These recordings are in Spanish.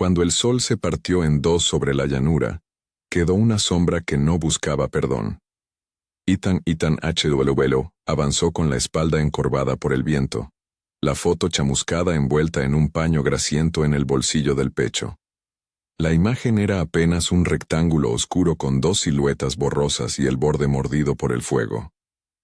Cuando el sol se partió en dos sobre la llanura, quedó una sombra que no buscaba perdón. Ethan Hwelo avanzó con la espalda encorvada por el viento, la foto chamuscada envuelta en un paño grasiento en el bolsillo del pecho. La imagen era apenas un rectángulo oscuro con dos siluetas borrosas y el borde mordido por el fuego.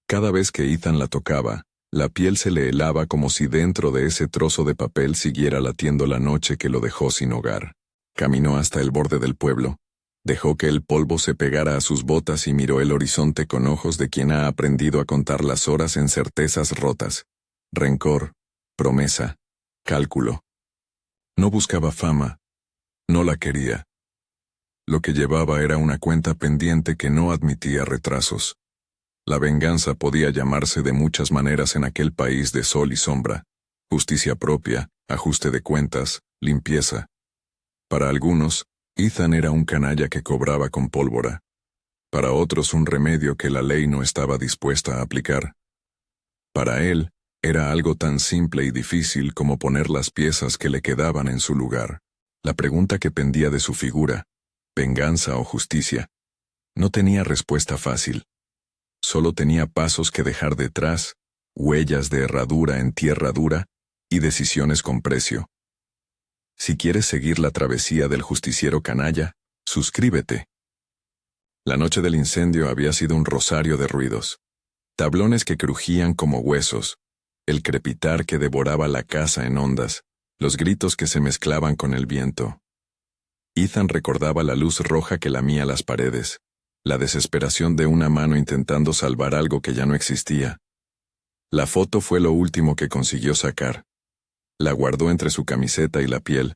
Cada vez que Ethan la tocaba, la piel se le helaba como si dentro de ese trozo de papel siguiera latiendo la noche que lo dejó sin hogar. Caminó hasta el borde del pueblo, dejó que el polvo se pegara a sus botas y miró el horizonte con ojos de quien ha aprendido a contar las horas en certezas rotas. Rencor, promesa, cálculo. No buscaba fama, no la quería. Lo que llevaba era una cuenta pendiente que no admitía retrasos. La venganza podía llamarse de muchas maneras en aquel país de sol y sombra: justicia propia, ajuste de cuentas, limpieza. Para algunos, Ethan era un canalla que cobraba con pólvora. Para otros, un remedio que la ley no estaba dispuesta a aplicar. Para él, era algo tan simple y difícil como poner las piezas que le quedaban en su lugar. La pregunta que pendía de su figura, venganza o justicia, no tenía respuesta fácil. Solo tenía pasos que dejar detrás, huellas de herradura en tierra dura y decisiones con precio. Si quieres seguir la travesía del justiciero canalla, suscríbete. La noche del incendio había sido un rosario de ruidos. Tablones que crujían como huesos, el crepitar que devoraba la casa en ondas, los gritos que se mezclaban con el viento. Ethan recordaba la luz roja que lamía las paredes, la desesperación de una mano intentando salvar algo que ya no existía. La foto fue lo último que consiguió sacar. La guardó entre su camiseta y la piel,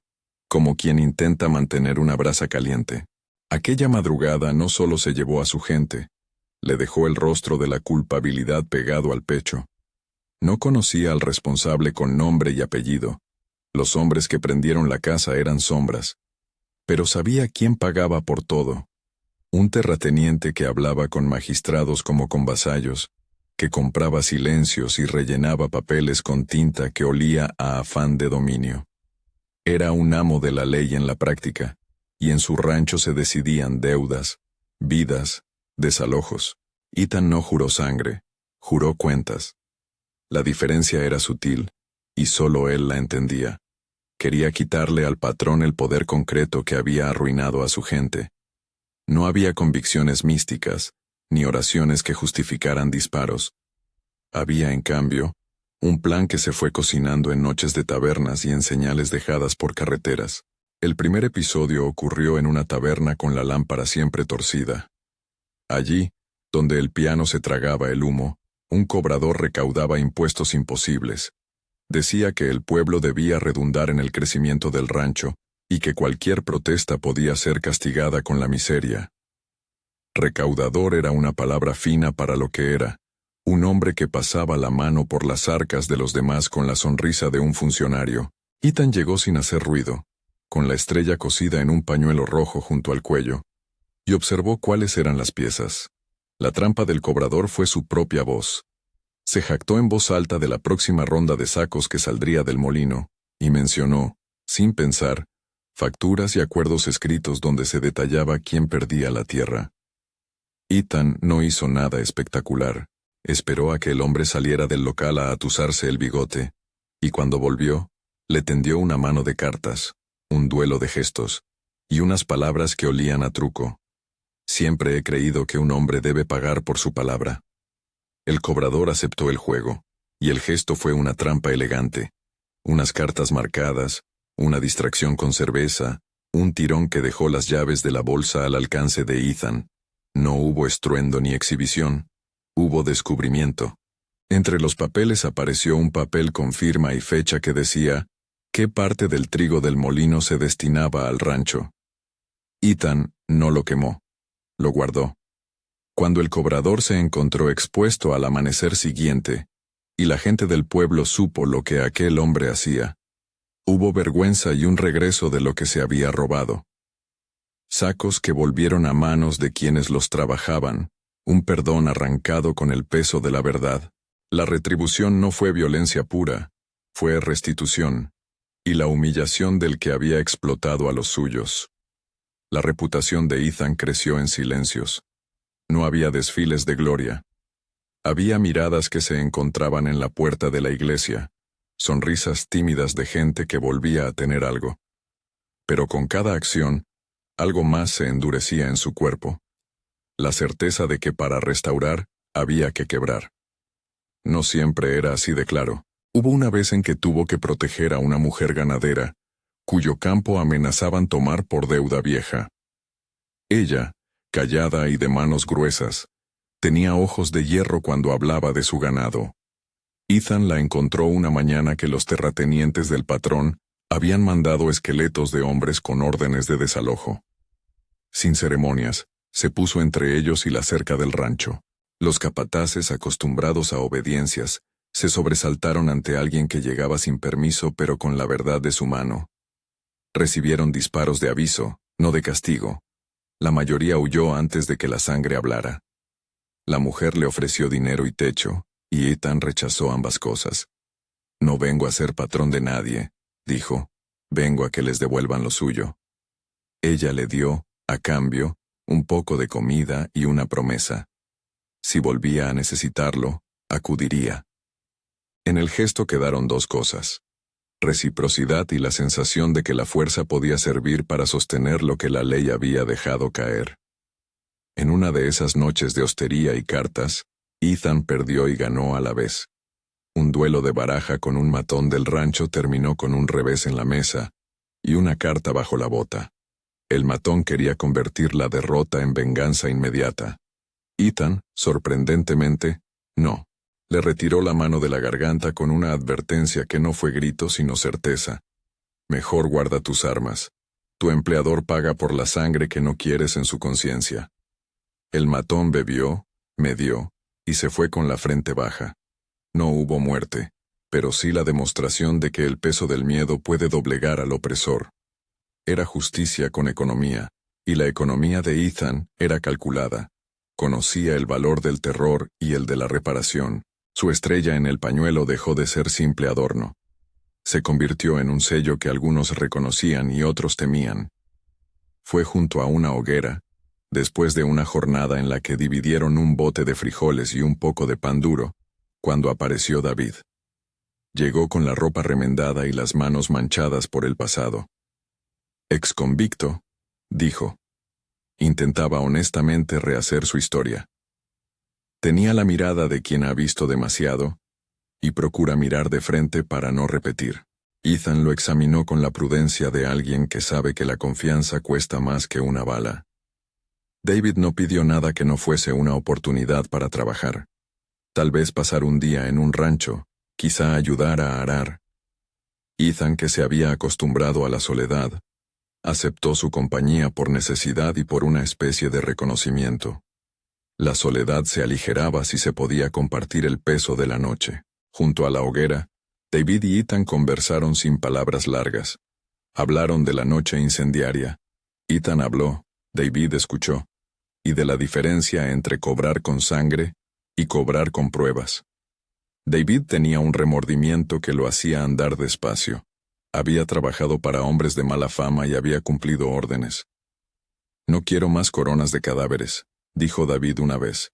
como quien intenta mantener una brasa caliente. Aquella madrugada no solo se llevó a su gente, le dejó el rostro de la culpabilidad pegado al pecho. No conocía al responsable con nombre y apellido. Los hombres que prendieron la casa eran sombras. Pero sabía quién pagaba por todo. Un terrateniente que hablaba con magistrados como con vasallos, que compraba silencios y rellenaba papeles con tinta que olía a afán de dominio. Era un amo de la ley en la práctica, y en su rancho se decidían deudas, vidas, desalojos. Ethan no juró sangre, juró cuentas. La diferencia era sutil, y solo él la entendía. Quería quitarle al patrón el poder concreto que había arruinado a su gente. No había convicciones místicas, ni oraciones que justificaran disparos. Había, en cambio, un plan que se fue cocinando en noches de tabernas y en señales dejadas por carreteras. El primer episodio ocurrió en una taberna con la lámpara siempre torcida. Allí, donde el piano se tragaba el humo, un cobrador recaudaba impuestos imposibles. Decía que el pueblo debía redundar en el crecimiento del rancho y que cualquier protesta podía ser castigada con la miseria. Recaudador era una palabra fina para lo que era, un hombre que pasaba la mano por las arcas de los demás con la sonrisa de un funcionario. Ethan llegó sin hacer ruido, con la estrella cosida en un pañuelo rojo junto al cuello, y observó cuáles eran las piezas. La trampa del cobrador fue su propia voz. Se jactó en voz alta de la próxima ronda de sacos que saldría del molino, y mencionó, sin pensar, facturas y acuerdos escritos donde se detallaba quién perdía la tierra. Ethan no hizo nada espectacular. Esperó a que el hombre saliera del local a atusarse el bigote, y cuando volvió, le tendió una mano de cartas, un duelo de gestos, y unas palabras que olían a truco. Siempre he creído que un hombre debe pagar por su palabra. El cobrador aceptó el juego, y el gesto fue una trampa elegante. Unas cartas marcadas, una distracción con cerveza, un tirón que dejó las llaves de la bolsa al alcance de Ethan. No hubo estruendo ni exhibición. Hubo descubrimiento. Entre los papeles apareció un papel con firma y fecha que decía qué parte del trigo del molino se destinaba al rancho. Ethan no lo quemó. Lo guardó. Cuando el cobrador se encontró expuesto al amanecer siguiente, y la gente del pueblo supo lo que aquel hombre hacía, hubo vergüenza y un regreso de lo que se había robado. Sacos que volvieron a manos de quienes los trabajaban, un perdón arrancado con el peso de la verdad. La retribución no fue violencia pura, fue restitución. y la humillación del que había explotado a los suyos. La reputación de Ethan creció en silencios. No había desfiles de gloria. Había miradas que se encontraban en la puerta de la iglesia, sonrisas tímidas de gente que volvía a tener algo. Pero con cada acción, algo más se endurecía en su cuerpo. La certeza de que para restaurar, había que quebrar. No siempre era así de claro. Hubo una vez en que tuvo que proteger a una mujer ganadera, cuyo campo amenazaban tomar por deuda vieja. Ella, callada y de manos gruesas, tenía ojos de hierro cuando hablaba de su ganado. Ethan la encontró una mañana que los terratenientes del patrón habían mandado esqueletos de hombres con órdenes de desalojo. Sin ceremonias, se puso entre ellos y la cerca del rancho. Los capataces, acostumbrados a obediencias, se sobresaltaron ante alguien que llegaba sin permiso pero con la verdad de su mano. Recibieron disparos de aviso, no de castigo. La mayoría huyó antes de que la sangre hablara. La mujer le ofreció dinero y techo, y Ethan rechazó ambas cosas. No vengo a ser patrón de nadie, dijo, vengo a que les devuelvan lo suyo. Ella le dio, a cambio, un poco de comida y una promesa. Si volvía a necesitarlo, acudiría. En el gesto quedaron dos cosas: reciprocidad y la sensación de que la fuerza podía servir para sostener lo que la ley había dejado caer. En una de esas noches de hostería y cartas, Ethan perdió y ganó a la vez. Un duelo de baraja con un matón del rancho terminó con un revés en la mesa y una carta bajo la bota. El matón quería convertir la derrota en venganza inmediata. Ethan, sorprendentemente, no. Le retiró la mano de la garganta con una advertencia que no fue grito sino certeza. Mejor guarda tus armas. Tu empleador paga por la sangre que no quieres en su conciencia. El matón bebió, medió, y se fue con la frente baja. No hubo muerte, pero sí la demostración de que el peso del miedo puede doblegar al opresor. Era justicia con economía, y la economía de Ethan era calculada. Conocía el valor del terror y el de la reparación. Su estrella en el pañuelo dejó de ser simple adorno. Se convirtió en un sello que algunos reconocían y otros temían. Fue junto a una hoguera, después de una jornada en la que dividieron un bote de frijoles y un poco de pan duro, cuando apareció David. Llegó con la ropa remendada y las manos manchadas por el pasado. Exconvicto, dijo. Intentaba honestamente rehacer su historia. Tenía la mirada de quien ha visto demasiado y procura mirar de frente para no repetir. Ethan lo examinó con la prudencia de alguien que sabe que la confianza cuesta más que una bala. David no pidió nada que no fuese una oportunidad para trabajar. Tal vez pasar un día en un rancho, quizá ayudar a arar. Ethan, que se había acostumbrado a la soledad, aceptó su compañía por necesidad y por una especie de reconocimiento. La soledad se aligeraba si se podía compartir el peso de la noche. Junto a la hoguera, David y Ethan conversaron sin palabras largas. Hablaron de la noche incendiaria. Ethan habló, David escuchó, y de la diferencia entre cobrar con sangre y cobrar con pruebas. David tenía un remordimiento que lo hacía andar despacio. Había trabajado para hombres de mala fama y había cumplido órdenes. No quiero más coronas de cadáveres, dijo David una vez.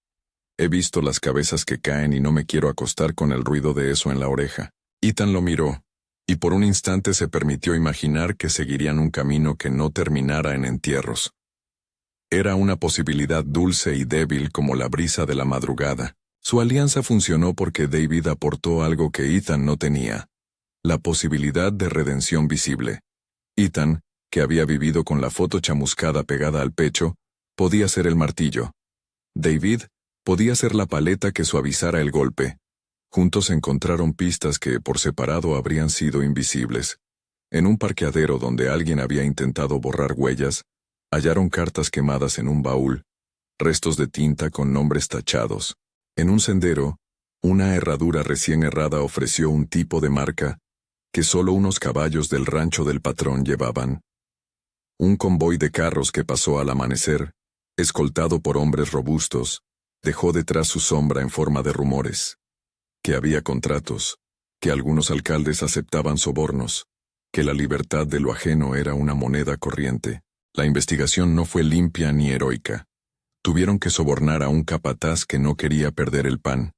He visto las cabezas que caen y no me quiero acostar con el ruido de eso en la oreja. Ethan lo miró, y por un instante se permitió imaginar que seguirían un camino que no terminara en entierros. Era una posibilidad dulce y débil como la brisa de la madrugada. Su alianza funcionó porque David aportó algo que Ethan no tenía: la posibilidad de redención visible. Ethan, que había vivido con la foto chamuscada pegada al pecho, podía ser el martillo. David podía ser la paleta que suavizara el golpe. Juntos encontraron pistas que, por separado, habrían sido invisibles. En un parqueadero donde alguien había intentado borrar huellas, hallaron cartas quemadas en un baúl, restos de tinta con nombres tachados. En un sendero, una herradura recién herrada ofreció un tipo de marca que solo unos caballos del rancho del patrón llevaban. Un convoy de carros que pasó al amanecer, escoltado por hombres robustos, dejó detrás su sombra en forma de rumores. Que había contratos, que algunos alcaldes aceptaban sobornos, que la libertad de lo ajeno era una moneda corriente. La investigación no fue limpia ni heroica. Tuvieron que sobornar a un capataz que no quería perder el pan.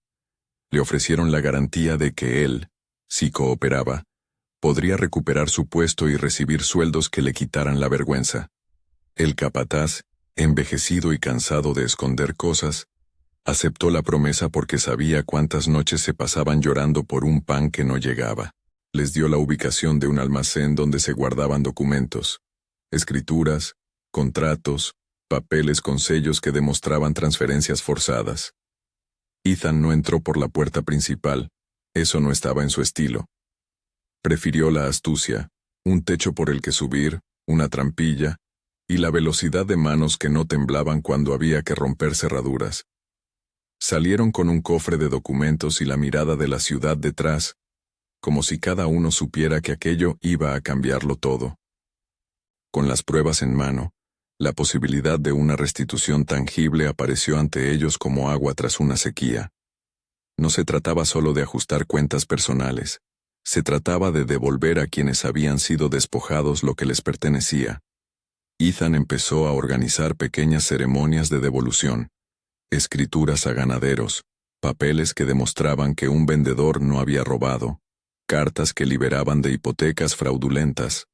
Le ofrecieron la garantía de que él, si cooperaba, podría recuperar su puesto y recibir sueldos que le quitaran la vergüenza. El capataz, envejecido y cansado de esconder cosas, aceptó la promesa porque sabía cuántas noches se pasaban llorando por un pan que no llegaba. Les dio la ubicación de un almacén donde se guardaban documentos, escrituras, contratos, papeles con sellos que demostraban transferencias forzadas. Ethan no entró por la puerta principal, eso no estaba en su estilo. Prefirió la astucia, un techo por el que subir, una trampilla, y la velocidad de manos que no temblaban cuando había que romper cerraduras. Salieron con un cofre de documentos y la mirada de la ciudad detrás, como si cada uno supiera que aquello iba a cambiarlo todo. Con las pruebas en mano, la posibilidad de una restitución tangible apareció ante ellos como agua tras una sequía. No se trataba solo de ajustar cuentas personales, se trataba de devolver a quienes habían sido despojados lo que les pertenecía. Ethan empezó a organizar pequeñas ceremonias de devolución, escrituras a ganaderos, papeles que demostraban que un vendedor no había robado, cartas que liberaban de hipotecas fraudulentas.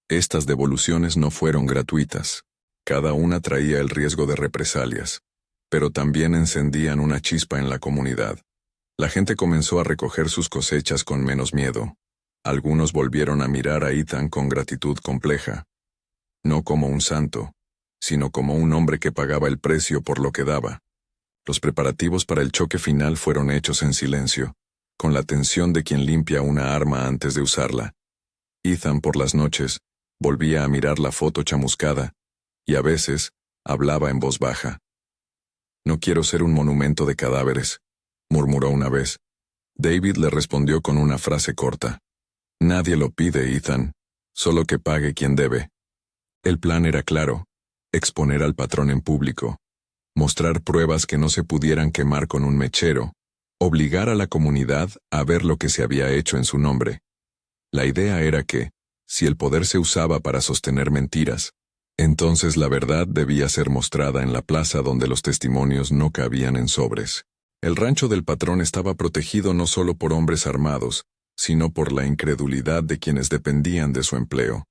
Estas devoluciones no fueron gratuitas. Cada una traía el riesgo de represalias, pero también encendían una chispa en la comunidad. La gente comenzó a recoger sus cosechas con menos miedo. Algunos volvieron a mirar a Ethan con gratitud compleja. No como un santo, sino como un hombre que pagaba el precio por lo que daba. Los preparativos para el choque final fueron hechos en silencio, con la tensión de quien limpia una arma antes de usarla. Ethan, por las noches, volvía a mirar la foto chamuscada, y a veces, hablaba en voz baja. «No quiero ser un monumento de cadáveres», murmuró una vez. David le respondió con una frase corta. «Nadie lo pide, Ethan, solo que pague quien debe». El plan era claro, exponer al patrón en público, mostrar pruebas que no se pudieran quemar con un mechero, obligar a la comunidad a ver lo que se había hecho en su nombre. La idea era que, si el poder se usaba para sostener mentiras, entonces la verdad debía ser mostrada en la plaza donde los testimonios no cabían en sobres. El rancho del patrón estaba protegido no solo por hombres armados, sino por la incredulidad de quienes dependían de su empleo.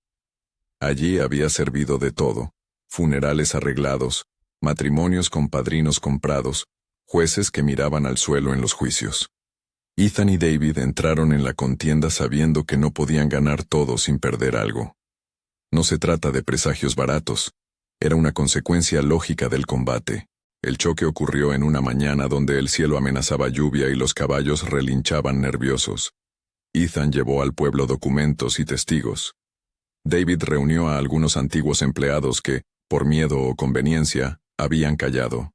Allí había servido de todo: funerales arreglados, matrimonios con padrinos comprados, jueces que miraban al suelo en los juicios. Ethan y David entraron en la contienda sabiendo que no podían ganar todo sin perder algo. No se trata de presagios baratos, era una consecuencia lógica del combate. El choque ocurrió en una mañana donde el cielo amenazaba lluvia y los caballos relinchaban nerviosos. Ethan llevó al pueblo documentos y testigos. David reunió a algunos antiguos empleados que, por miedo o conveniencia, habían callado.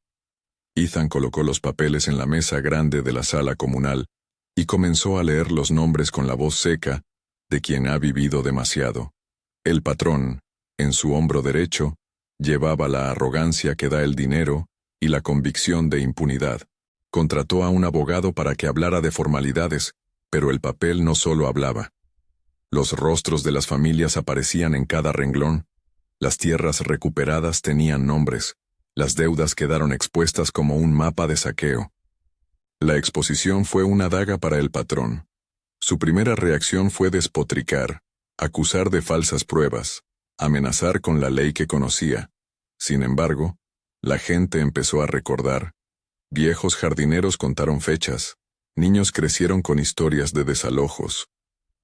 Ethan colocó los papeles en la mesa grande de la sala comunal y comenzó a leer los nombres con la voz seca de quien ha vivido demasiado. El patrón, en su hombro derecho, llevaba la arrogancia que da el dinero y la convicción de impunidad. Contrató a un abogado para que hablara de formalidades, pero el papel no solo hablaba. Los rostros de las familias aparecían en cada renglón. Las tierras recuperadas tenían nombres. Las deudas quedaron expuestas como un mapa de saqueo. La exposición fue una daga para el patrón. Su primera reacción fue despotricar, acusar de falsas pruebas, amenazar con la ley que conocía. Sin embargo, la gente empezó a recordar. Viejos jardineros contaron fechas. Niños crecieron con historias de desalojos.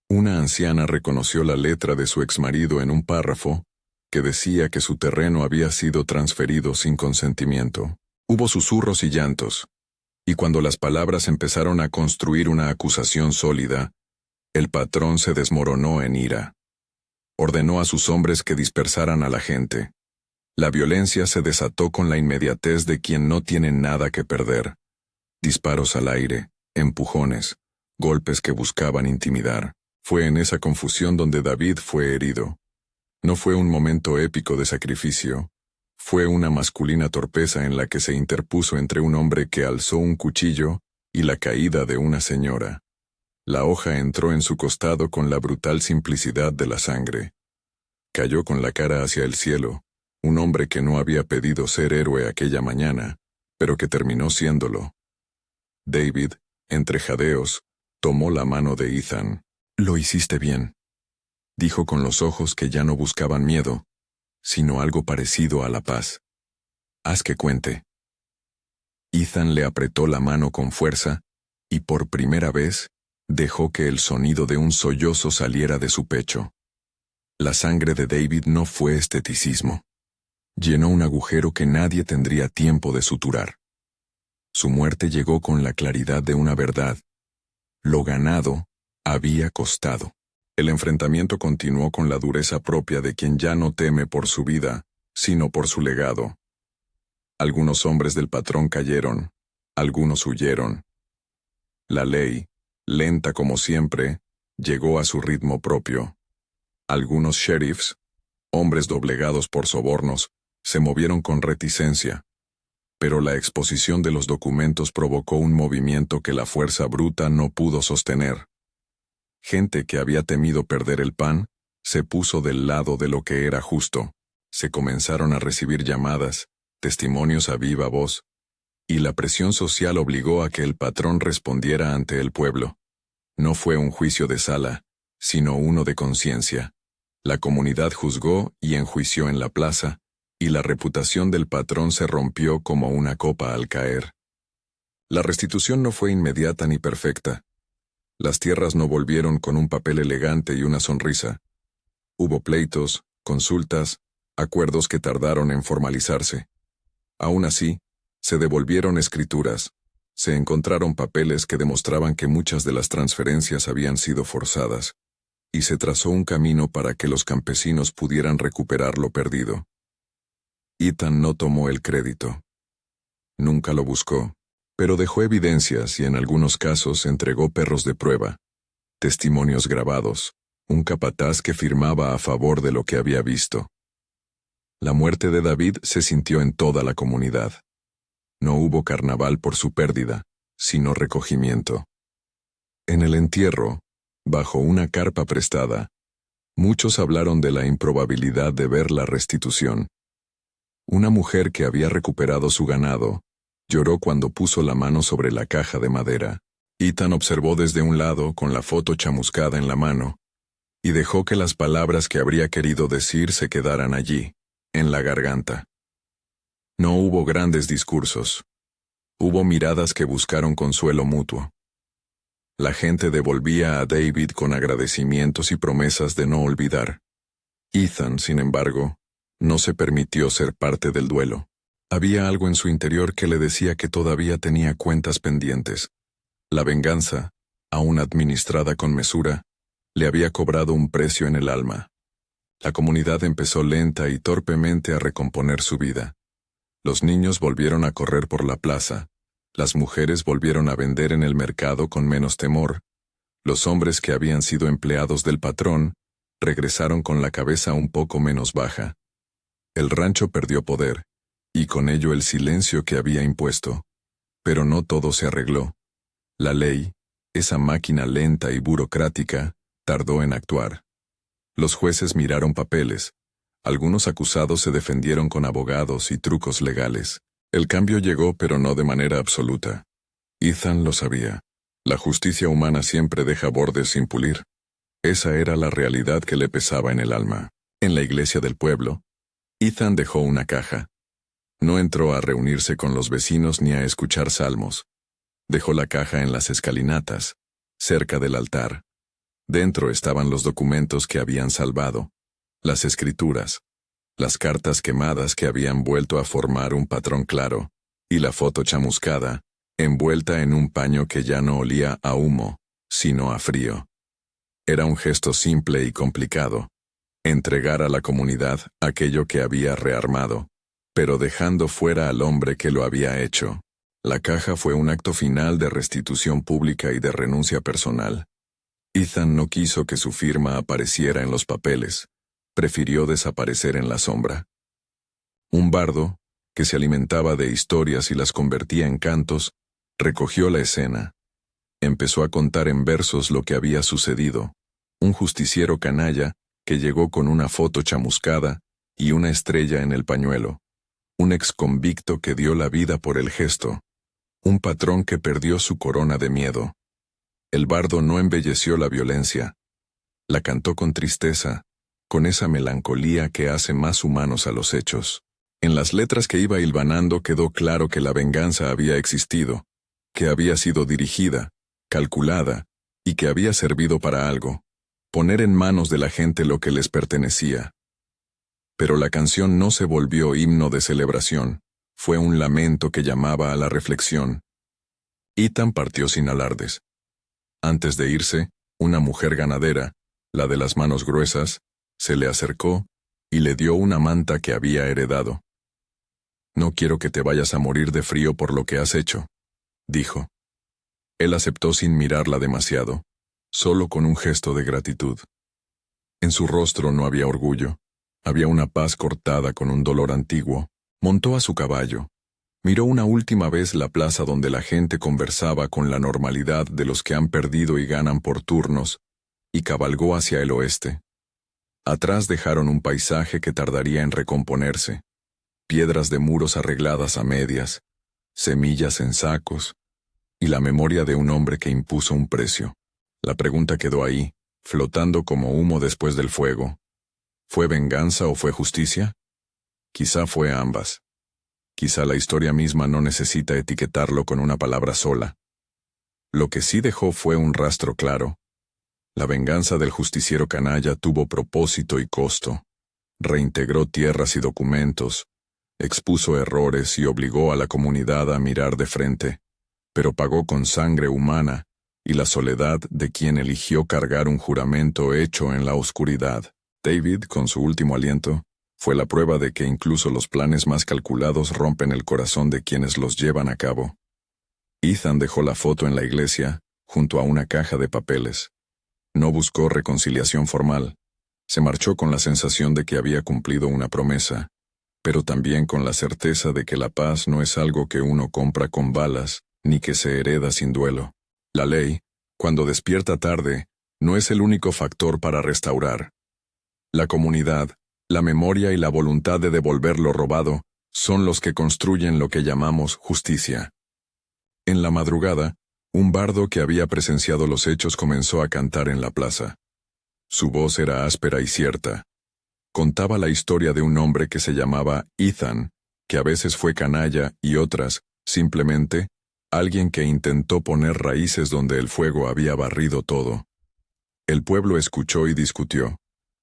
Una anciana reconoció la letra de su exmarido en un párrafo que decía que su terreno había sido transferido sin consentimiento. Hubo susurros y llantos, y cuando las palabras empezaron a construir una acusación sólida, el patrón se desmoronó en ira. Ordenó a sus hombres que dispersaran a la gente. La violencia se desató con la inmediatez de quien no tiene nada que perder. Disparos al aire, empujones, golpes que buscaban intimidar. Fue en esa confusión donde David fue herido. No fue un momento épico de sacrificio. Fue una masculina torpeza en la que se interpuso entre un hombre que alzó un cuchillo y la caída de una señora. La hoja entró en su costado con la brutal simplicidad de la sangre. Cayó con la cara hacia el cielo, un hombre que no había pedido ser héroe aquella mañana, pero que terminó siéndolo. David, entre jadeos, tomó la mano de Ethan. «Lo hiciste bien», dijo con los ojos que ya no buscaban miedo, sino algo parecido a la paz. «Haz que cuente». Ethan le apretó la mano con fuerza, y por primera vez, dejó que el sonido de un sollozo saliera de su pecho. La sangre de David no fue esteticismo. Llenó un agujero que nadie tendría tiempo de suturar. Su muerte llegó con la claridad de una verdad. Lo ganado había costado. El enfrentamiento continuó con la dureza propia de quien ya no teme por su vida, sino por su legado. Algunos hombres del patrón cayeron, algunos huyeron. La ley, lenta como siempre, llegó a su ritmo propio. Algunos sheriffs, hombres doblegados por sobornos, se movieron con reticencia. Pero la exposición de los documentos provocó un movimiento que la fuerza bruta no pudo sostener. Gente que había temido perder el pan, se puso del lado de lo que era justo. Se comenzaron a recibir llamadas, testimonios a viva voz, y la presión social obligó a que el patrón respondiera ante el pueblo. No fue un juicio de sala, sino uno de conciencia. La comunidad juzgó y enjuició en la plaza, y la reputación del patrón se rompió como una copa al caer. La restitución no fue inmediata ni perfecta. Las tierras no volvieron con un papel elegante y una sonrisa. Hubo pleitos, consultas, acuerdos que tardaron en formalizarse. Aún así, se devolvieron escrituras, se encontraron papeles que demostraban que muchas de las transferencias habían sido forzadas, y se trazó un camino para que los campesinos pudieran recuperar lo perdido. Ethan no tomó el crédito. Nunca lo buscó, pero dejó evidencias y en algunos casos entregó perros de prueba, testimonios grabados, un capataz que firmaba a favor de lo que había visto. La muerte de David se sintió en toda la comunidad. No hubo carnaval por su pérdida, sino recogimiento. En el entierro, bajo una carpa prestada, muchos hablaron de la improbabilidad de ver la restitución. Una mujer que había recuperado su ganado, lloró cuando puso la mano sobre la caja de madera. Ethan observó desde un lado con la foto chamuscada en la mano, y dejó que las palabras que habría querido decir se quedaran allí, en la garganta. No hubo grandes discursos. Hubo miradas que buscaron consuelo mutuo. La gente devolvía a David con agradecimientos y promesas de no olvidar. Ethan, sin embargo, no se permitió ser parte del duelo. Había algo en su interior que le decía que todavía tenía cuentas pendientes. La venganza, aún administrada con mesura, le había cobrado un precio en el alma. La comunidad empezó lenta y torpemente a recomponer su vida. Los niños volvieron a correr por la plaza, las mujeres volvieron a vender en el mercado con menos temor, los hombres que habían sido empleados del patrón regresaron con la cabeza un poco menos baja. El rancho perdió poder, y con ello el silencio que había impuesto. Pero no todo se arregló. La ley, esa máquina lenta y burocrática, tardó en actuar. Los jueces miraron papeles. Algunos acusados se defendieron con abogados y trucos legales. El cambio llegó, pero no de manera absoluta. Ethan lo sabía. La justicia humana siempre deja bordes sin pulir. Esa era la realidad que le pesaba en el alma. En la iglesia del pueblo, Ethan dejó una caja. No entró a reunirse con los vecinos ni a escuchar salmos. Dejó la caja en las escalinatas, cerca del altar. Dentro estaban los documentos que habían salvado, las escrituras, las cartas quemadas que habían vuelto a formar un patrón claro, y la foto chamuscada, envuelta en un paño que ya no olía a humo, sino a frío. Era un gesto simple y complicado, entregar a la comunidad aquello que había rearmado, pero dejando fuera al hombre que lo había hecho. La caja fue un acto final de restitución pública y de renuncia personal. Ethan no quiso que su firma apareciera en los papeles, prefirió desaparecer en la sombra. Un bardo, que se alimentaba de historias y las convertía en cantos, recogió la escena. Empezó a contar en versos lo que había sucedido. Un justiciero canalla que llegó con una foto chamuscada y una estrella en el pañuelo. Un exconvicto que dio la vida por el gesto. Un patrón que perdió su corona de miedo. El bardo no embelleció la violencia. La cantó con tristeza, con esa melancolía que hace más humanos a los hechos. En las letras que iba hilvanando quedó claro que la venganza había existido, que había sido dirigida, calculada, y que había servido para algo, poner en manos de la gente lo que les pertenecía. Pero la canción no se volvió himno de celebración, fue un lamento que llamaba a la reflexión. Ethan partió sin alardes. Antes de irse, una mujer ganadera, la de las manos gruesas, se le acercó y le dio una manta que había heredado. «No quiero que te vayas a morir de frío por lo que has hecho», dijo. Él aceptó sin mirarla demasiado, solo con un gesto de gratitud. En su rostro no había orgullo, había una paz cortada con un dolor antiguo. Montó a su caballo. Miró una última vez la plaza donde la gente conversaba con la normalidad de los que han perdido y ganan por turnos, y cabalgó hacia el oeste. Atrás dejaron un paisaje que tardaría en recomponerse. Piedras de muros arregladas a medias, semillas en sacos, y la memoria de un hombre que impuso un precio. La pregunta quedó ahí, flotando como humo después del fuego. ¿Fue venganza o fue justicia? Quizá fue ambas. Quizá la historia misma no necesita etiquetarlo con una palabra sola. Lo que sí dejó fue un rastro claro. La venganza del justiciero canalla tuvo propósito y costo. Reintegró tierras y documentos, expuso errores y obligó a la comunidad a mirar de frente, pero pagó con sangre humana y la soledad de quien eligió cargar un juramento hecho en la oscuridad. David, con su último aliento, fue la prueba de que incluso los planes más calculados rompen el corazón de quienes los llevan a cabo. Ethan dejó la foto en la iglesia, junto a una caja de papeles. No buscó reconciliación formal. Se marchó con la sensación de que había cumplido una promesa, pero también con la certeza de que la paz no es algo que uno compra con balas, ni que se hereda sin duelo. La ley, cuando despierta tarde, no es el único factor para restaurar. La comunidad, la memoria y la voluntad de devolver lo robado son los que construyen lo que llamamos justicia. En la madrugada, un bardo que había presenciado los hechos comenzó a cantar en la plaza. Su voz era áspera y cierta. Contaba la historia de un hombre que se llamaba Ethan, que a veces fue canalla y otras, simplemente, alguien que intentó poner raíces donde el fuego había barrido todo. El pueblo escuchó y discutió.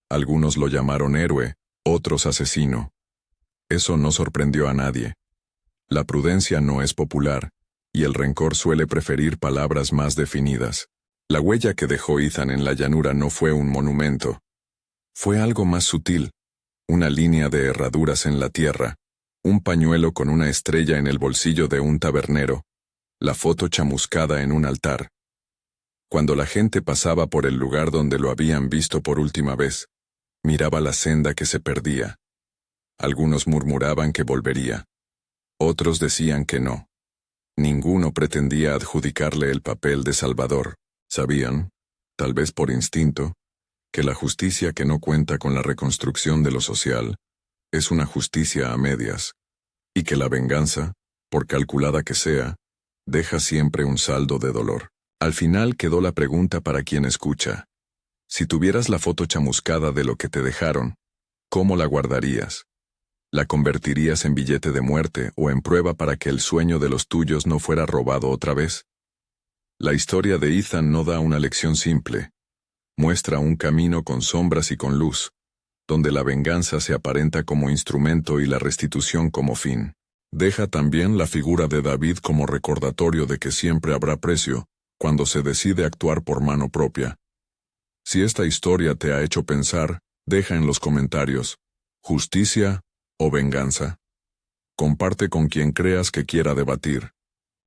Algunos lo llamaron héroe, otros asesino. Eso no sorprendió a nadie. La prudencia no es popular, y el rencor suele preferir palabras más definidas. La huella que dejó Ethan en la llanura no fue un monumento. Fue algo más sutil, una línea de herraduras en la tierra, un pañuelo con una estrella en el bolsillo de un tabernero, la foto chamuscada en un altar. Cuando la gente pasaba por el lugar donde lo habían visto por última vez, miraba la senda que se perdía. Algunos murmuraban que volvería. Otros decían que no. Ninguno pretendía adjudicarle el papel de salvador. Sabían, tal vez por instinto, que la justicia que no cuenta con la reconstrucción de lo social es una justicia a medias, y que la venganza, por calculada que sea, deja siempre un saldo de dolor. Al final quedó la pregunta para quien escucha. Si tuvieras la foto chamuscada de lo que te dejaron, ¿cómo la guardarías? ¿La convertirías en billete de muerte o en prueba para que el sueño de los tuyos no fuera robado otra vez? La historia de Ethan no da una lección simple. Muestra un camino con sombras y con luz, donde la venganza se aparenta como instrumento y la restitución como fin. Deja también la figura de David como recordatorio de que siempre habrá precio cuando se decide actuar por mano propia. Si esta historia te ha hecho pensar, deja en los comentarios, ¿justicia o venganza? Comparte con quien creas que quiera debatir.